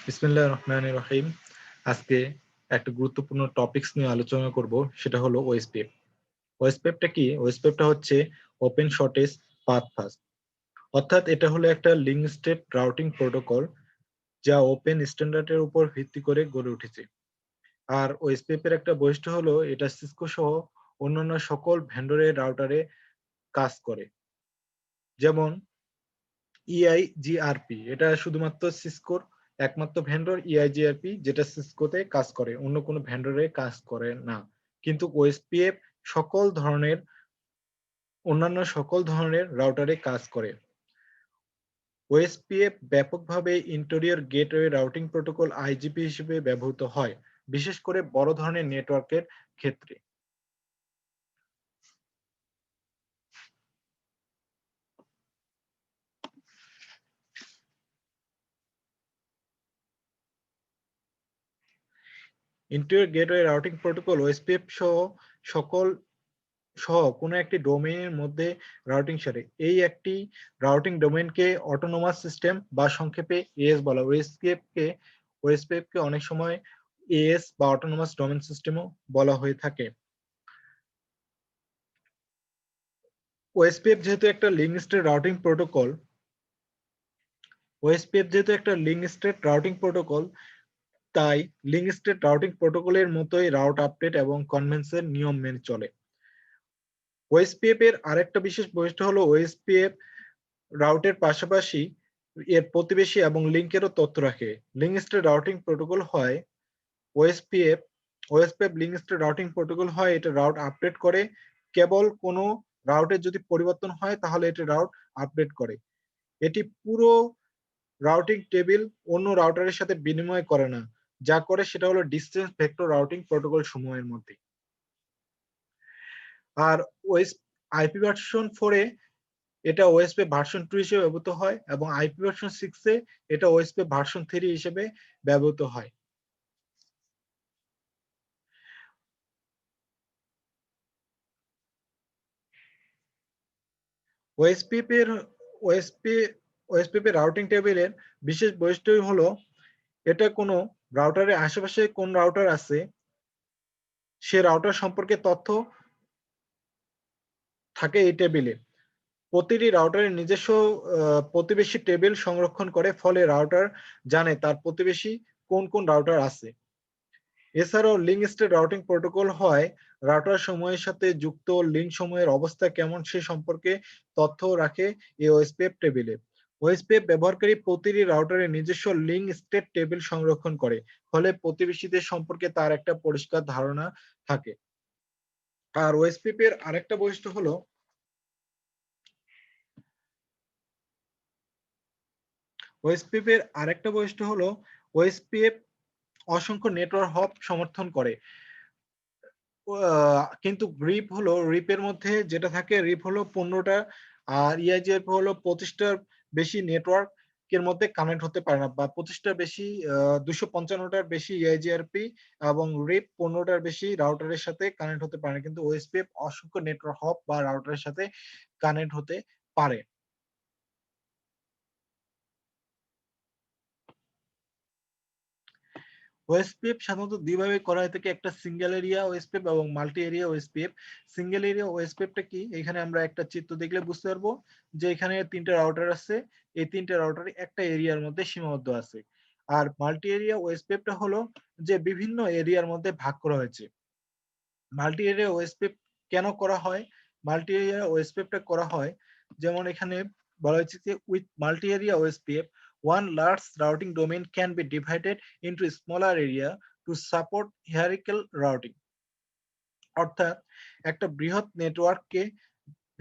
বিসমিল্লাহির রহমানির রহিম। আজকে একটা গুরুত্বপূর্ণ টপিকস নিয়ে আলোচনা করব, সেটা হলো ওএসপিএফ। ওএসপিএফটা কি? ওএসপিএফটা হচ্ছে ওপেন শর্টেজ পাথ ফার্স্ট, অর্থাৎ এটা হলো একটা লিঙ্ক স্টেট রাউটিং প্রোটোকল যা ওপেন স্ট্যান্ডার্ডের উপর ভিত্তি করে গড়ে উঠেছে। আর ওএসপিএফ এর একটা বৈশিষ্ট্য হলো এটা সিসকো সহ অন্যান্য সকল ভেন্ডরের রাউটারে কাজ করে। যেমন ইআইজিআরপি, এটা শুধুমাত্র সিসকোর একমাত্র ভেন্ডর ইআইজিআরপি, যেটা সিসকোতে কাজ করে, অন্য কোনো ভেন্ডরে কাজ করে না। কিন্তু ওএসপিএফ সকল ধরনের অন্যান্য সকল ধরনের রাউটারে কাজ করে। ওএসপিএফ ব্যাপকভাবে interior gateway routing protocol IGP হিসেবে ব্যবহৃত হয়, বিশেষ করে বড় ধরনের নেটওয়ার্কের ক্ষেত্রে। Interior gateway routing protocol OSPF সকল সহ কোনো একটি ডোমেইনের মধ্যে রাউটিং সারে। এই একটি রাউটিং ডোমেইনকে অটোনোমাস সিস্টেম বা সংক্ষেপে এএস বলা হয়। ওএসপিএফকে অনেক সময় এএস বা অটোনোমাস ডোমেইন সিস্টেমও বলা হয়ে থাকে। ওএসপিএফ যেহেতু একটা লিঙ্ক স্টেট রাউটিং প্রোটোকল, তাই লিঙ্ক স্টেট রাউটিং প্রোটোকলের মতোই রাউট আপডেট এবং কনভেন্সের নিয়ম মেনে চলে। ওএসপিএফ এর আরেকটা বিশেষ বৈশিষ্ট্য হলো ওএসপিএফ রাউটের পাশাপাশি এর প্রতিবেশী এবং লিঙ্কেরও তথ্য রাখে। লিঙ্ক স্টেট রাউটিং প্রোটোকল হয় OSPF OSPF link state routing protocol হয়, এটা রাউট আপডেট করে। কেবল কোনো রাউটের যদি পরিবর্তন হয় তাহলে এটা রাউট আপডেট করে। এটি পুরো রাউটিং টেবিল অন্য রাউটারের সাথে বিনিময় করে না, যা করে সেটা হলো ডিসটেন্স ভেক্টর রাউটিং প্রোটোকল সমূহের মধ্যে। আর ওএস আইপি ভার্সন 4 এ এটা ওএসপিএফ ভার্সন 2 হিসেবে ব্যবহৃত হয় এবং আইপি ভার্সন 6 এ এটা ওএসপিএফ ভার্সন 3 হিসেবে ব্যবহৃত হয়। ওএসপিএফ এর ওএসপি ওএসপিএফ এর রাউটিং টেবিলের বিশেষ বৈশিষ্ট্য হলো এটা কোনো রাউটারের আশেপাশে কোন রাউটার আছে সে রাউটার সম্পর্কে তথ্য থাকে এই টেবিলে। প্রতিটি রাউটারের নিজস্ব প্রতিবেশী টেবিল সংরক্ষণ করে, ফলে রাউটার জানে তার প্রতিবেশী কোন কোন রাউটার আছে। এছাড়াও লিঙ্ক স্টেট রাউটিং প্রোটোকল হয় রাউটার সমূহের সাথে যুক্ত লিঙ্ক সমূহের অবস্থা কেমন সে সম্পর্কে তথ্য রাখে এই ওএসপিএফ টেবিলে। ওএসপিএফ ব্যবহারকারী প্রতিটি রাউটারের নিজস্ব লিঙ্ক স্টেট টেবিল সংরক্ষণ করে, ফলে প্রতিবেশীদের সম্পর্কে তার একটা পরিষ্কার ধারণা থাকে। আর ওএসপিএফ এর আরেকটা বৈশিষ্ট্য হলো ওএসপিএফ অসংখ্য নেটওয়ার্ক হপ সমর্থন করে। কিন্তু রিপের মধ্যে যেটা থাকে, রিপ হলো 15টা আর ইআইজিআরপি হলো 25টার বেশি নেটওয়ার্ক এর মধ্যে কানেক্ট হতে পারে না, বা 25টার বেশি 255টার বেশি ইআইজিআরপি এবং রিপ 15টার বেশি রাউটারের সাথে কানেক্ট হতে পারে না। কিন্তু ওএসপিএফ অসংখ্য নেটওয়ার্ক হপ বা রাউটারের সাথে কানেক্ট হতে পারে। ওএসপিএফ সাধারণত দুইভাবে করা হয়ে থাকে, একটা সিঙ্গেল এরিয়া ওএসপিএফ এবং multi area OSPF. Single area ওএসপিএফটা কি? এখানে আমরা একটা চিত্র দেখলে বুঝতে পারবো যে এখানে 3টা রাউটার আছে, এই 3টা রাউটার একটা এরিয়ার মধ্যে সীমাবদ্ধ আছে। আর মাল্টি এরিয়া ওএসপিএফটা হলো যে বিভিন্ন এরিয়ার মধ্যে ভাগ করা হয়েছে। মাল্টি এরিয়া ওএসপিএফ কেন করা হয়? মাল্টি এরিয়া ওএসপিএফটা করা হয় যেমন এখানে বলা হয়েছে যে with multi area OSPF one large routing domain can be divided into a smaller area to support hierarchical routing. অর্থাৎ একটা বৃহৎ নেটওয়ার্ককে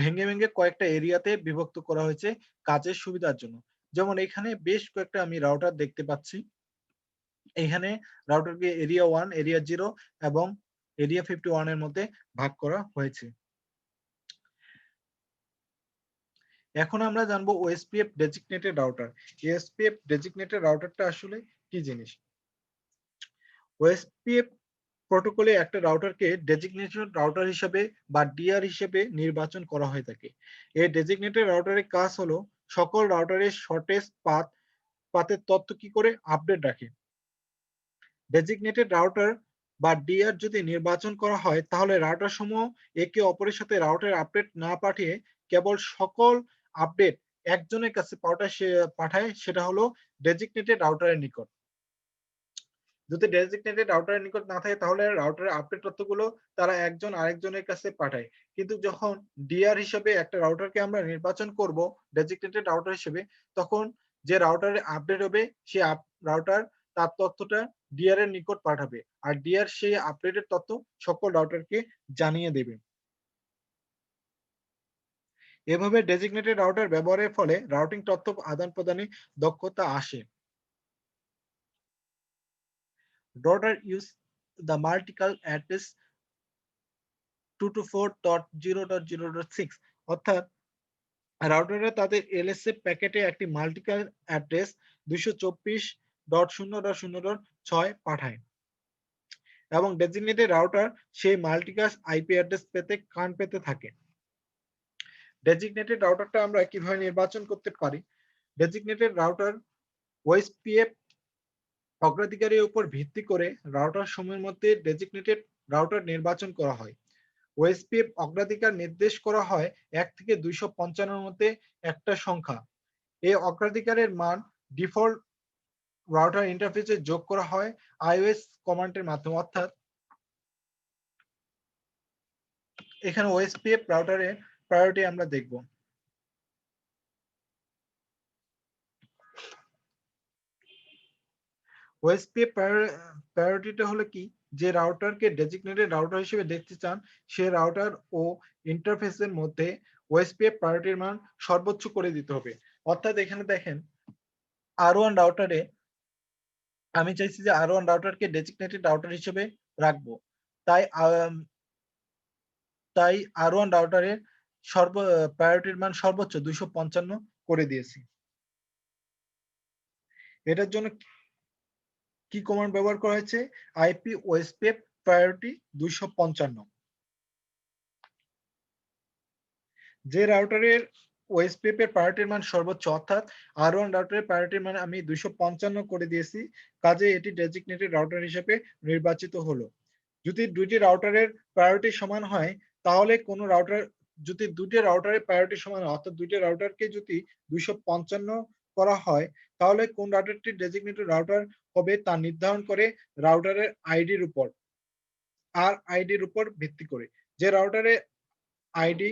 ভেঙে ভেঙে কয়েকটা এরিয়াতে বিভক্ত করা হয়েছে কাজের সুবিধার জন্য। যেমন এখানে বেশ কয়েকটা আমি রাউটার দেখতে পাচ্ছি। এখানে রাউটারকে এরিয়া 1, এরিয়া 0 এবং এরিয়া 51 এর মধ্যে ভাগ করা হয়েছে। এখন আমরা জানবো OSPF designated router. OSPF designated রাউটারটা আসলে কি জিনিস? ওএসপিএফ প্রোটোকলে একটা রাউটারকে ডেজিগনেটেড রাউটার হিসেবে বা ডিআর হিসেবে নির্বাচন করা হয়ে থাকে। এই ডেজিগনেটেড রাউটারের কাজ হলো সকল রাউটারের শর্টেস্ট পাথ পাথের তথ্য কি করে আপডেট রাখে। ডেজিগনেটেড রাউটার বা ডিআর যদি নির্বাচন করা হয় তাহলে রাউটার সমূহ একে অপরের সাথে রাউটার আপডেট না পাঠিয়ে কেবল সকল আপডেট একজনের কাছে পাঠায়, সেটা হলো ডেজিগনেটেড রাউটারের নিকট। যদি ডেজিগনেটেড রাউটারের নিকট না থাকে তাহলে রাউটারের আপডেট তথ্যগুলো তারা একজন আরেকজনের কাছে পাঠায়। কিন্তু যখন ডিআর হিসেবে একটা রাউটারকে আমরা নির্বাচন করব ডেজিগনেটেড রাউটার হিসেবে, তখন যে রাউটারে আপডেট হবে সেই রাউটার তার তথ্যটা ডিআর এর নিকট পাঠাবে আর ডিআর সেই আপডেটের তথ্য সকল রাউটারকে জানিয়ে দেবে। এভাবে ডেজিগনেটেড রাউটার ব্যবহারের ফলে রাউটিং তথ্য আদান প্রদানে দক্ষতা আসে। Router use the multiple address 224.0.0.6 অর্থাৎ রাউটাররা তাদের এলএসএ প্যাকেটে একটি মাল্টিপল অ্যাড্রেস 224.0.0.6 পাঠায় এবং ডেজিগনেটেড রাউটার সেই মাল্টিকাস্ট আইপি অ্যাড্রেস পেতে থাকে। ডেজিগনেটেড রাউটারটা আমরা কিভাবে নির্বাচন করতে পারি? ডেজিগনেটেড রাউটার ওএসপিএফ অগ্রাধিকারের উপর ভিত্তি করে রাউটার সমূহের মধ্যে ডেজিগনেটেড রাউটার নির্বাচন করা হয়। ওএসপিএফ অগ্রাধিকার নির্দেশ করা হয় 1 থেকে 255 মধ্যে একটা সংখ্যা। এই অগ্রাধিকারের মান ডিফল্ট রাউটার ইন্টারফেসে যোগ করা হয় আইওএস কমান্ডের মাধ্যমে। অর্থাৎ এখানে ওএসপিএফ রাউটারের প্রায়োরিটি আমরা দেখব। ওএসপিএফ প্রায়োরিটিটা হলো কি, যে রাউটারকে ডেজিগনেটেড রাউটার হিসেবে দেখতে চান সে রাউটার ও ইন্টারফেসের মধ্যে ওএসপিএফ প্রায়োরিটির মান সর্বোচ্চ করে দিতে হবে। অর্থাৎ এখানে দেখেন আর1 রাউটারে আমি চাইছি যে আর1 রাউটারকে ডেজিগনেটেড রাউটার হিসেবে রাখবো। তাই তাই আর1 রাউটারের প্রায়োরিটির মান সর্বোচ্চ 255 করে দিয়েছি। এটার জন্য কি কমান্ড ব্যবহার করা হয়েছে? IP OSPF priority 255। যে রাউটারের ওএসপিএফ এর প্রায়োরিটির মান সর্বোচ্চ অর্থাৎ আর1 রাউটারের প্রায়োরিটির মান আমি 255 করে দিয়েছি, কাজে এটি ডেজিগনেটেড রাউটার হিসেবে নির্বাচিত হলো। যদি দুইটি রাউটারের প্রায়োরিটি সমান হয় তাহলে কোন রাউটার যদি দুটি রাউটারের প্রায়োরিটি সমান হয় অর্থাৎ দুইটি রাউটারকে যদি 255 করা হয় তাহলে কোন রাউটারটি ডেজিগনেটেড রাউটার হবে তা নির্ধারণ করে রাউটারের আইডির উপর ভিত্তি করে। যে রাউটারের আইডি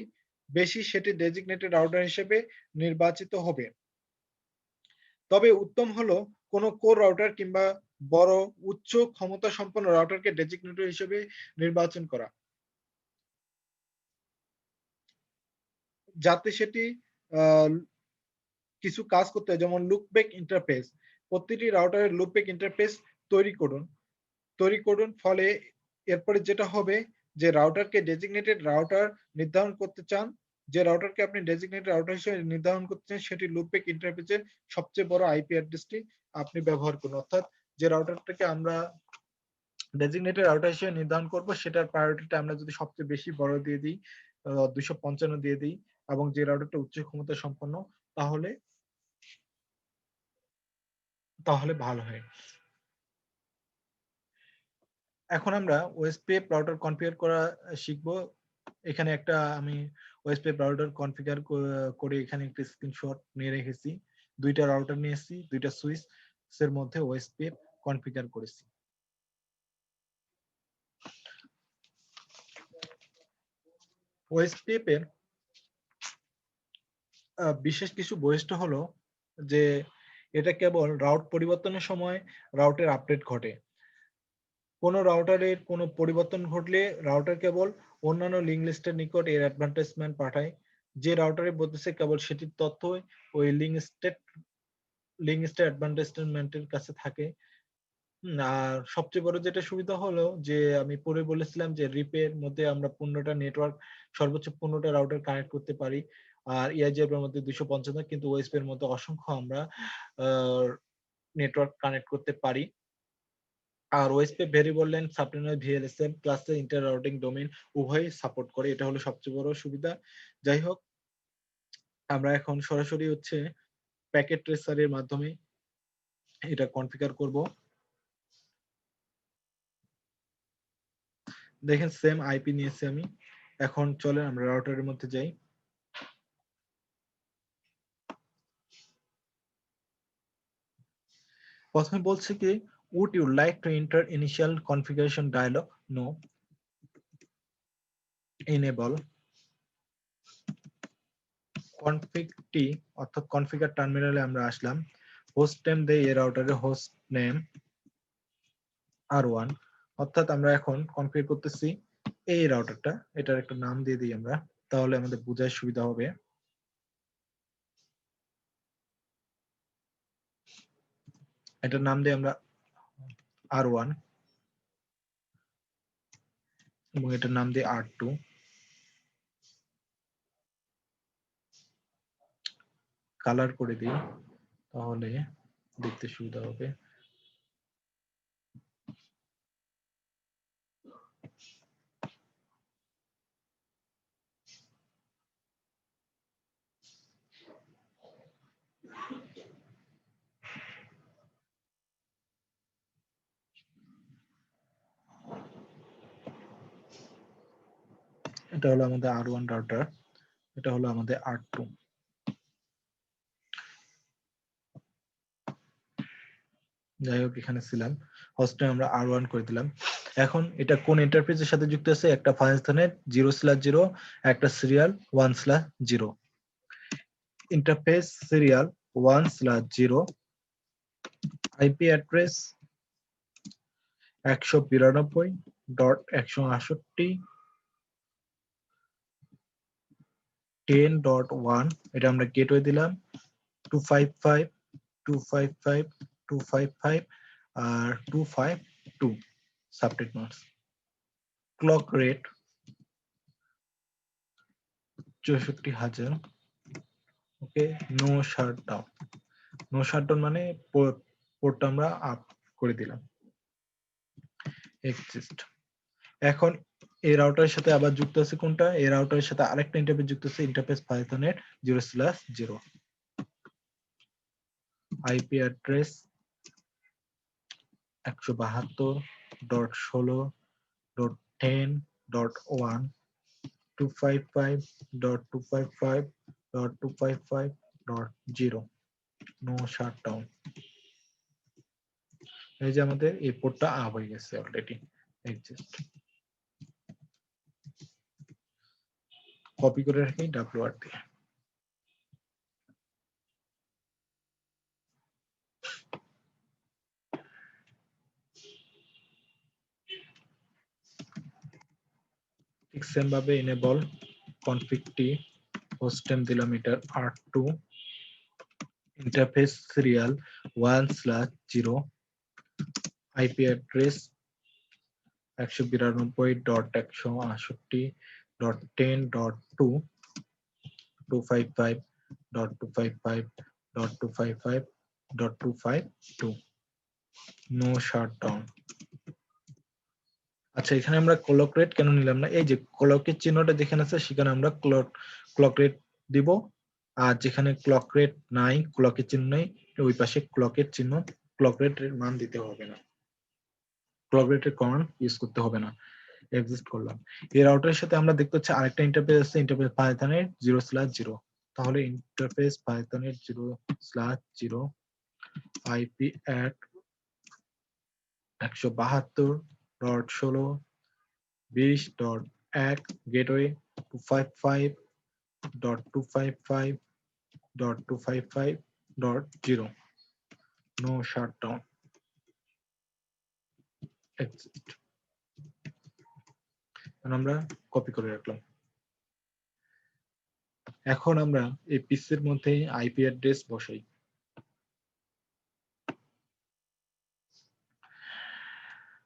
বেশি সেটি ডেজিগনেটেড রাউটার হিসেবে নির্বাচিত হবে। তবে উত্তম হলো কোনো কোর রাউটার কিংবা বড় উচ্চ ক্ষমতা সম্পন্ন রাউটারকে ডেজিগনেটর হিসেবে নির্বাচন করা, যাতে সেটি কিছু কাজ করতে হয়, যেমন লুপব্যাক ইন্টারফেস। প্রতিটি রাউটারের লুপব্যাক ইন্টারফেস তৈরি করুন। ফলে এরপরে যেটা হবে যে রাউটারকে ডেজিগনেটেড রাউটার নির্ধারণ করতে চান, যে রাউটারকে আপনি ডেজিগনেটেড রাউটার হিসেবে নির্ধারণ করতে চান সেটি লুপব্যাক ইন্টারফেসের সবচেয়ে বড় আইপি অ্যাড্রেসটি আপনি ব্যবহার করুন। অর্থাৎ যে রাউটারটাকে আমরা ডেজিগনেটেড রাউটার হিসেবে নির্ধারণ করব সেটার প্রায়োরিটিটা আমরা যদি সবচেয়ে বেশি বড় দিয়ে দিই, 255 দিয়ে দিই এবং যে রাউটারটা উচ্চ ক্ষমতা সম্পন্ন তাহলে ভালো হয়। এখন আমরা ওএসপিএফ রাউটার কনফিগার করা শিখব। এখানে একটা আমি ওএসপিএফ রাউটার কনফিগার করে এখানে একটা স্ক্রিনশট নিয়ে রেখেছি। দুইটা রাউটার নিয়েছি, দুইটা সুইচ এর মধ্যে ওএসপিএফ কনফিগার করেছি। ওএসপিএফ এর বিশেষ কিছু বৈশিষ্ট্য হলো যে এটা কেবল রাউট পরিবর্তনের সময় রাউটের আপডেট ঘটে। কোনো রাউটারের কোনো পরিবর্তন ঘটলে রাউটার কেবল অন্যান্য লিঙ্ক লিস্টের নিকট এর অ্যাডভান্টেজমেন্ট পাঠায়। যে রাউটারে বলতেছে কেবল সেটির তথ্য ওই লিঙ্ক লিস্টের অ্যাডভান্টেজমেন্টের কাছে থাকে। আর সবচেয়ে বড় যেটা সুবিধা হলো যে আমি পরে বলেছিলাম যে রিপের মধ্যে আমরা 15টা নেটওয়ার্ক সর্বোচ্চ 15টা রাউটার কানেক্ট করতে পারি। আর EIGRP এর মধ্যে 255, কিন্তু ওএসপি এর মধ্যে অসংখ্য আমরা নেটওয়ার্ক কানেক্ট করতে পারি। আর OSP variable length subnet VLSM ক্লাসে ইন্টার রাউটিং ডোমেইন উভয়ই সাপোর্ট করে। এটা হলো সবচেয়ে বড় সুবিধা। যাই হোক, আমরা এখন সরাসরি প্যাকেট ট্রেসারের মাধ্যমে এটা কনফিগার করব। দেখেন সেম আইপি নিয়েছি আমি। এখন চলেন আমরা রাউটারের মধ্যে যাই। প্রথমে বলছে কি would you like to enter initial configuration dialog? No. Enable config t অর্থাৎ কনফিগার টার্মিনালে আমরা আসলাম। হোস্ট নেম দেই এই রাউটারের হোস্ট নেম R1, অর্থাৎ আমরা এখন কনফিগার করতেছি এই রাউটারটা। এটার একটা নাম দিয়ে দিই আমরা, তাহলে আমাদের বোঝার সুবিধা হবে। এটার নাম দিই আমরা R1 এবং এটার নাম দিই R2। কালার করে দিই তাহলে দেখতে সুবিধা হবে। এটা হলো আমাদের R1 রাউটার, এটা হলো আমাদের R2। যাই হোক এখানে ছিলাম, হোস্টে আমরা R1 করে দিলাম। এখন এটা কোন ইন্টারফেসের সাথে যুক্ত আছে? একটা ফাইলস্থানের 0/0, একটা serial 1/0। Interface serial 1/0, IP address 192.168.10.1, এটা আমরা গেটওয়ে দিলাম 255.255.255 আর 252 সাবনেট মাস্ক। Clock rate 64,000। ওকে, নো শাটডাউন। নো শাটডাউন মানে পোর্টটা আমরা আপ করে দিলাম। এক্সিস্ট। এখন এই রাউটারের সাথে আবার যুক্ত আছে কোনটা? এই রাউটারের সাথে আরেকটা ইন্টারফেস যুক্ত আছে, ইন্টারফেস পাইথনের 0/0। IP address 172.16.10.1, 255.255.255.0। No shutdown. এই যে আমাদের এই পোর্টটা আপ হয়ে গেছে অলরেডি। এক্সিস্ট। কপি করে রাখি WR দিয়ে। ঠিক সেম ভাবে enable config t, host name দিলাম এটার R2, interface serial 1/0, IP address 192.168.10.2, 255.255.255.252। No shutdown. আচ্ছা, এখানে আমরা ক্লক রেট কেন নিলাম না? এই যে ক্লকের চিহ্নটা যেখানে আছে সেখানে আমরা ক্লক রেট দিব, আর যেখানে ক্লক রেট নাই, ক্লকের চিহ্ন নেই, ওই পাশে ক্লকের চিহ্ন, ক্লক রেটের মান দিতে হবে না, ক্লক রেটের কমান্ড ইউজ করতে হবে না। এক্সিস্ট করলাম। এই রাউটারের সাথে আমরা দেখতে হচ্ছে আরেকটা ইন্টারফেস আছে, ইন্টারফেস পাইথনের 0/0। তাহলে ইন্টারফেস পাইথনের 0/0 IP add 172.16.20.1 gateway 255.255.255.0। No shutdown. Exist. আমরা কপি করে রাখলাম। এখন আমরা এই পিসির মধ্যে আইপি অ্যাড্রেস বসাই।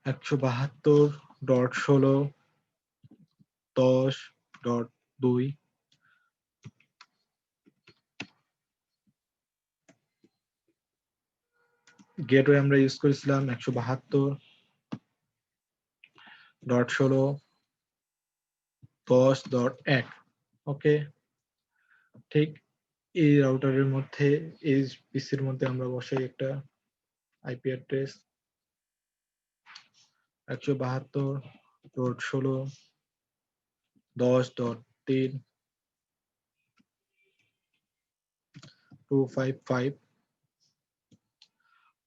172.16.10.2। গেটওয়ে আমরা ইউজ করেছিলাম 172.16.10.1। ওকে, ঠিক এই রাউটারের মধ্যে, এই পিসির মধ্যে আমরা বসাই একটা আইপি অ্যাড্রেস 172.16.10.3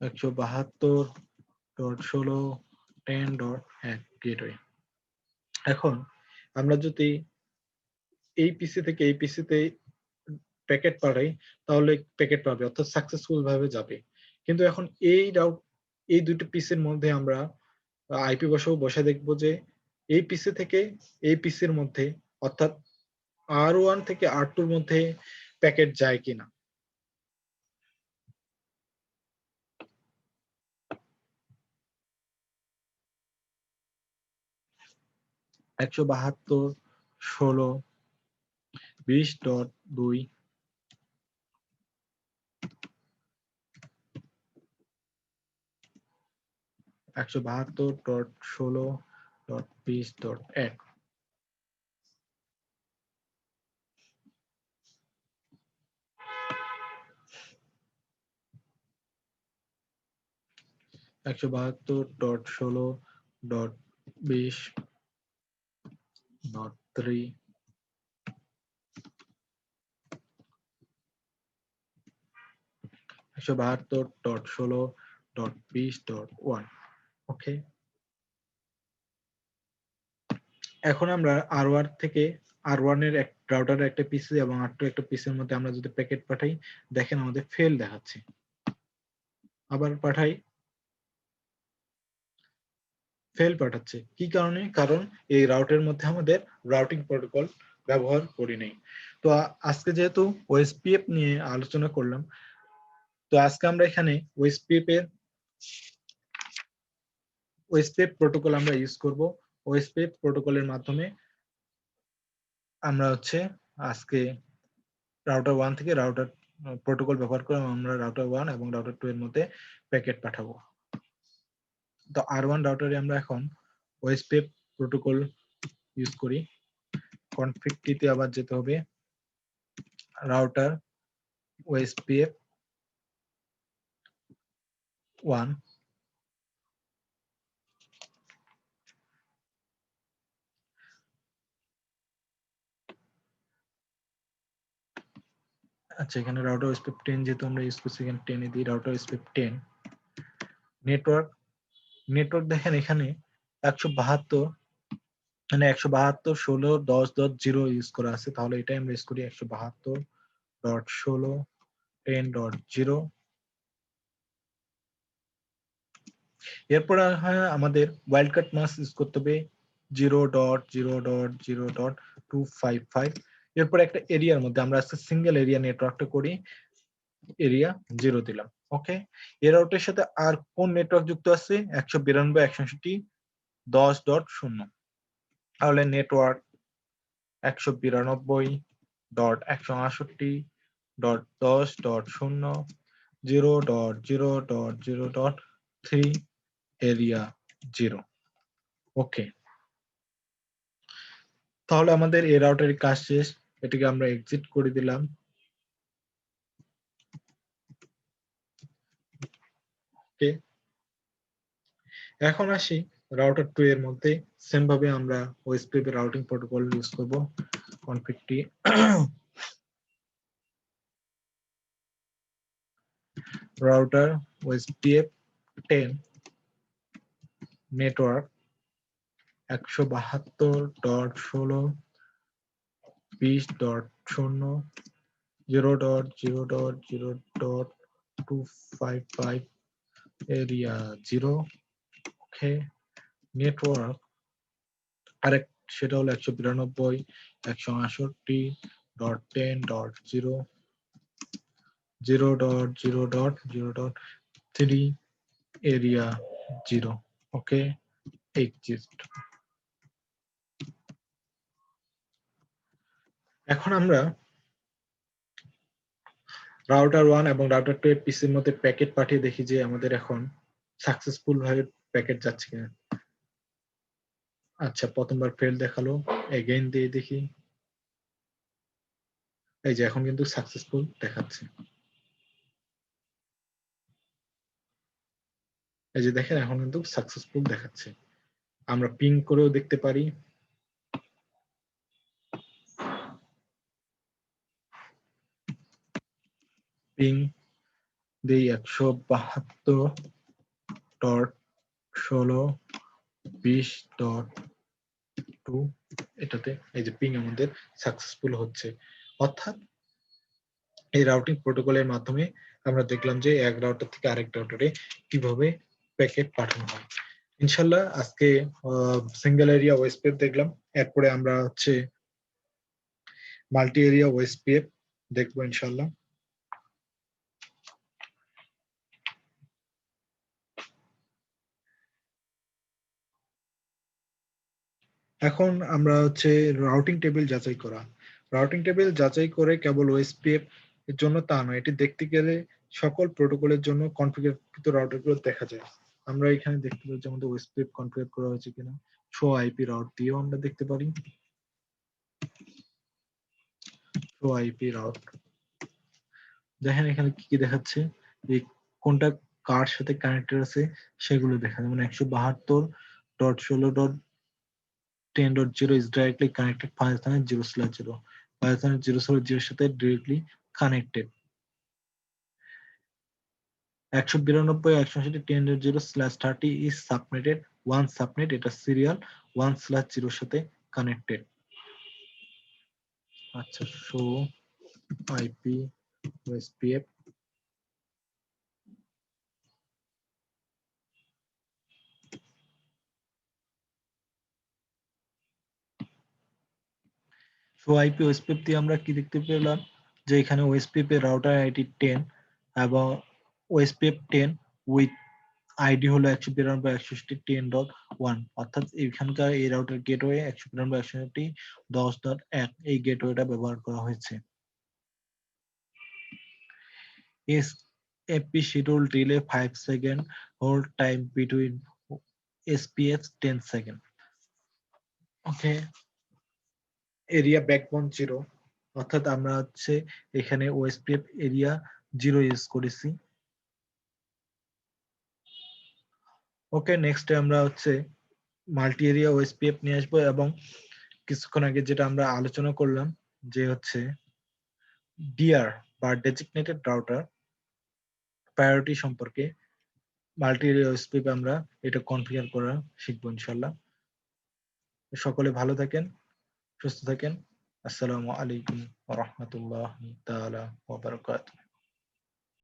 172.16.10.1 গেটওয়ে। এখন আমরা যদি এই পিসি থেকে এই পিসিতে প্যাকেট পাঠাই তাহলে প্যাকেট পাবে অর্থাৎ সাকসেসফুল ভাবে যাবে। কিন্তু এখন এই দুটো পিসির মধ্যে আমরা আইপি বসে দেখবো যে এই পিসি থেকে এই পিসির মধ্যে অর্থাৎ R1 থেকে R2 এর মধ্যে প্যাকেট যায় কিনা। একশো 172.16.20.2 172.16.20.1 172.16.20.3 172.16.20.1 ওকে। এখন আমরা R1 থেকে R1 এর রাউটারের একটা পিসি এবং R2 একটা পিসির মধ্যে আমরা যদি প্যাকেট পাঠাই, দেখেন আমাদের ফেল দেখাচ্ছে। আবার পাঠাই, ফেল পাঠাচ্ছে। কি কারণে? কারণ এই রাউটের মধ্যে আমাদের রাউটিং প্রোটোকল ব্যবহার করি নাই। তো আজকে যেহেতু ওএসপিএফ নিয়ে আলোচনা করলাম, তো আজকে আমরা এখানে ওএসপিএফ প্রোটোকল আমরা ইউজ করব। ওএসপিএফ প্রোটোকলের মাধ্যমে আমরা আজকে রাউটার 1 থেকে রাউটার প্রোটোকল ব্যবহার করে আমরা রাউটার 1 এবং রাউটার 2 এর মধ্যে প্যাকেট পাঠাবো। তো R1 রাউটারে আমরা এখন ওএসপিএফ প্রোটোকল ইউজ করি। কনফিগটিতে আবার যেতে হবে, রাউটার ওএসপিএফ 1 আচ্ছা, এখানে রাউটার ওএসপিএফ 10 যেহেতু আমরা ইউজ করছি, এখানে 10 এ দিই রাউটার ওএসপিএফ 10। নেটওয়ার্ক দেখেন এখানে 172 মানে 172.16.10.0 ইউজ করা আছে, তাহলে এটাই আমরা ইউজ করি 172.16.10.0। এরপর আমাদের ওয়াইল্ড কার্ড মাস্ক ইউজ করতে হবে 0.0.0.255। এরপর একটা এরিয়ার মধ্যে আমরা আজকে সিঙ্গেল এরিয়া নেটওয়ার্কটা করি, এরিয়া 0 দিলাম। ওকে, এর আউটের সাথে আর কোন নেটওয়ার্ক যুক্ত আছে? 192.168.10.0। তাহলে নেটওয়ার্ক 192.168.10.0 0.0.0.3 এরিয়া 0। ওকে, তাহলে আমাদের এই রাউটারের কাজ শেষ। এটাকে আমরা এক্সিট করে দিলাম। ওকে, এখন আসি রাউটার 2 এর মধ্যে। সেম ভাবে আমরা ওএসপিএফ এর রাউটিং প্রোটোকল ইউজ করব। কনফিগটি রাউটার ওএসপিএফ 10 নেটওয়ার্ক 172.16.20.0 0.0.0.255 এরিয়া 0। ওকে, নেটওয়ার্ক আরেক সেটা হলো 192.168.10.0 0.0.0.3 এরিয়া 0। ওকে, এক্সিট। এখন আমরা রাউটার 1 এবং রাউটার 2 এর পিসির মধ্যে প্যাকেট পাঠিয়ে দেখি যে আমাদের এখন সাকসেসফুল ভাবে প্যাকেট যাচ্ছে কিনা। আচ্ছা, প্রথমবার ফেল দেখালো, এগেইন দিয়ে দেখি। এই যে এখন কিন্তু সাকসেসফুল দেখাচ্ছে। এই যে দেখেন এখন কিন্তু সাকসেসফুল দেখাচ্ছে। আমরা পিং করেও দেখতে পারি। পিং দেই 172.16.20.2 এটাতে এই যে পিং আমাদের সাকসেসফুল হচ্ছে। অর্থাৎ এই রাউটিং প্রোটোকলের মাধ্যমে আমরা দেখলাম যে এক রাউটার থেকে আরেক রাউটারে কিভাবে প্যাকেট পাঠানো হয়। ইনশাল্লাহ আজকে সিঙ্গেল এরিয়া ওএসপিএফ দেখলাম, এরপরে আমরা হচ্ছে মাল্টি এরিয়া ওএসপিএফ দেখবো ইনশাল্লাহ। এখন আমরা হচ্ছে রাউটিং টেবিল যাচাই করা। রাউটিং টেবিল যাচাই করে কেবল ওএসপিএফ এর জন্য তা নয়, এটি দেখতে গেলে সকল প্রোটোকলের জন্য কনফিগারকৃত রাউটারগুলো দেখা যায়। আমরা এখানে দেখতে পাচ্ছি আমাদের ওএসপিএফ কনফিগার করা হয়েছে কিনা। শো আইপি রাউট দিয়েও আমরা দেখতে পারি। শো আইপি রাউট দেখেন এখানে কি কি দেখাচ্ছে, এই কোনটা কার সাথে কানেক্টেড আছে সেগুলো দেখা যায়। মানে 172.16.10.0 is directly connected Python 0/0. Python 0/0 সাথে directly connected. 192.168.10.0/30 is subnetted one subnet, এটা সিরিয়াল 1/0 সাথে কানেক্টেড। আচ্ছা, show IP OSPF show IP OSPF দিয়ে আমরা কি দেখতে পেলাম যে এখানে ওএসপিএফ এর রাউটার আইডি 10 এবং ওএসপিএফ 10 উইথ আইডি হলো 192.168.10.1, অর্থাৎ এখানকার এই রাউটার গেটওয়ে 192.168.10.1 এই গেটওয়েটা ব্যবহার করা হয়েছে। SAP schedule delay 5 second, hold time between SPF 10 second. Okay, area backbone 0, অর্থাৎ আমরা হচ্ছে এখানে ওএসপিএফ এরিয়া 0 ইউজ করেছি। ওকে, নেক্সটে আমরা হচ্ছে মাল্টি এরিয়া ওএসপিএফ নিয়ে আসবো এবং কিছুক্ষণ আগে যেটা আমরা আলোচনা করলাম যে হচ্ছে ডিআর বা ডেজিগনেটেড রাউটার প্রায়োরিটি সম্পর্কে মাল্টি এরিয়া ওএসপিএফ আমরা এটা কনফিগার করা শিখবো ইনশাল্লাহ। সকলে ভালো থাকেন, সুস্থ থাকেন। আসসালামু আলাইকুম ওয়া রাহমাতুল্লাহি তাআলা ওয়া বারাকাতুহু।